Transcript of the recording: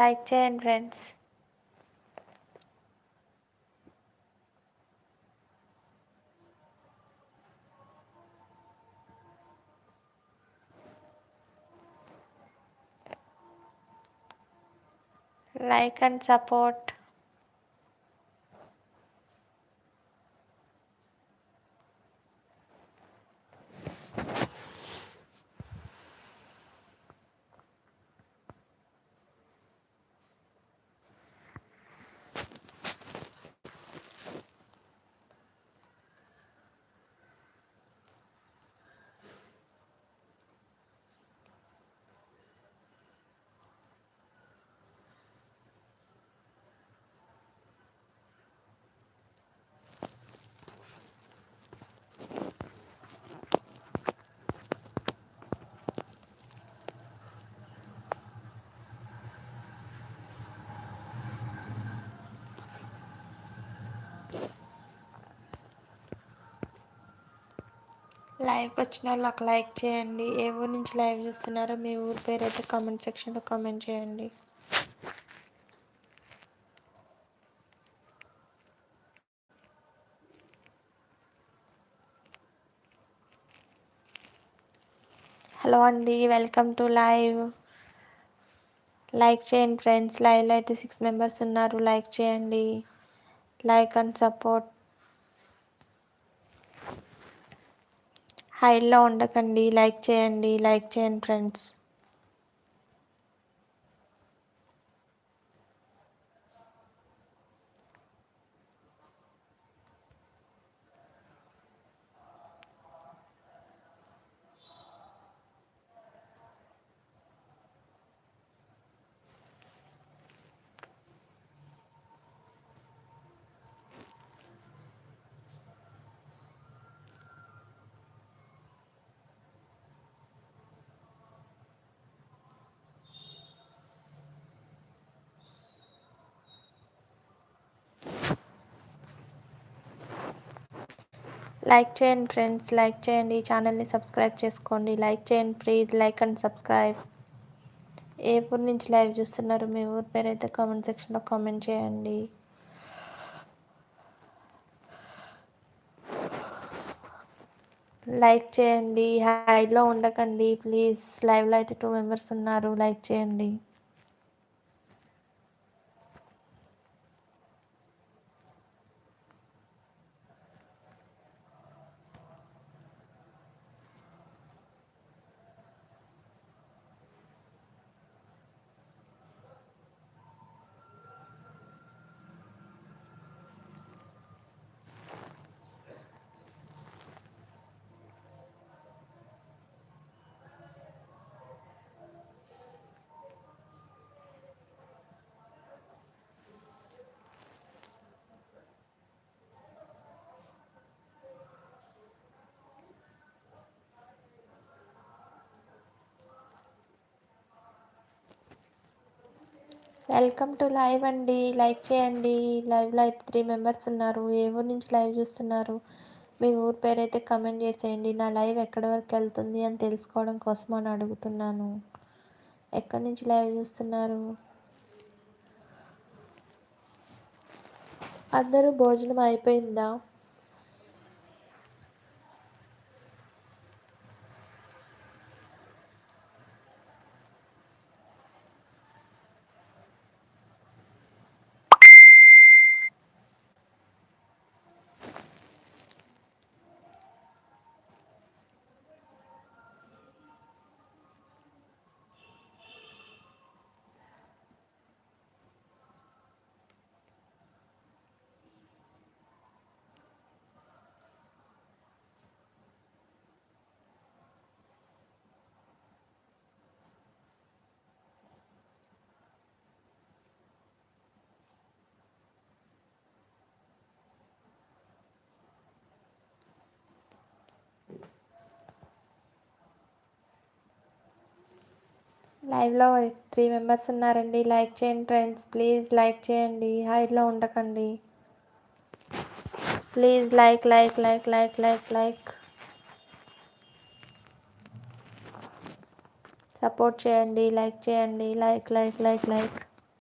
Like చేయండి friends. Like and support. లైవ్కి వచ్చిన వాళ్ళు ఒక లైక్ చేయండి. ఏ ఊరు నుంచి లైవ్ చూస్తున్నారో మీ ఊరి పేరు అయితే కామెంట్ సెక్షన్లో కామెంట్ చేయండి. హలో అండి, వెల్కమ్ టు లైవ్. లైక్ చేయండి ఫ్రెండ్స్. లైవ్లో అయితే 6 మెంబర్స్ ఉన్నారు. లైక్ చేయండి. Like and support. హైలో ఉండకండి. లైక్ చేయండి ఫ్రెండ్స్. లైక్ చేయండి ఫ్రెండ్స్. లైక్ చేయండి. ఛానల్ని సబ్స్క్రైబ్ చేసుకోండి. లైక్ చేయండి ప్లీజ్. Like and subscribe. ఏ ఊరు నుంచి లైవ్ చూస్తున్నారు మీ ఊరి పేరు అయితే కామెంట్ సెక్షన్లో కామెంట్ చేయండి. లైక్ చేయండి. హైలో ఉండకండి ప్లీజ్. లైవ్లో అయితే 2 మెంబర్స్ ఉన్నారు. లైక్ చేయండి. వెల్కమ్ టు లైవ్ అండి. లైక్ చేయండి. లైవ్లో అయితే 3 మెంబర్స్ ఉన్నారు. ఏ ఊరు నుంచి లైవ్ చూస్తున్నారు మీ ఊరి పేరు అయితే కమెంట్ చేసేయండి. నా లైవ్ ఎక్కడి వరకు వెళ్తుంది అని తెలుసుకోవడం కోసం అని అడుగుతున్నాను. ఎక్కడి నుంచి లైవ్ చూస్తున్నారు? అందరూ భోజనం అయిపోయిందా? లైవ్లో 3 మెంబర్స్ ఉన్నారండి. లైక్ చేయండి ఫ్రెండ్స్ ప్లీజ్. లైక్ చేయండి. హైడ్లో ఉండకండి please. Like like like like like like support చేయండి. లైక్ చేయండి. Like like like like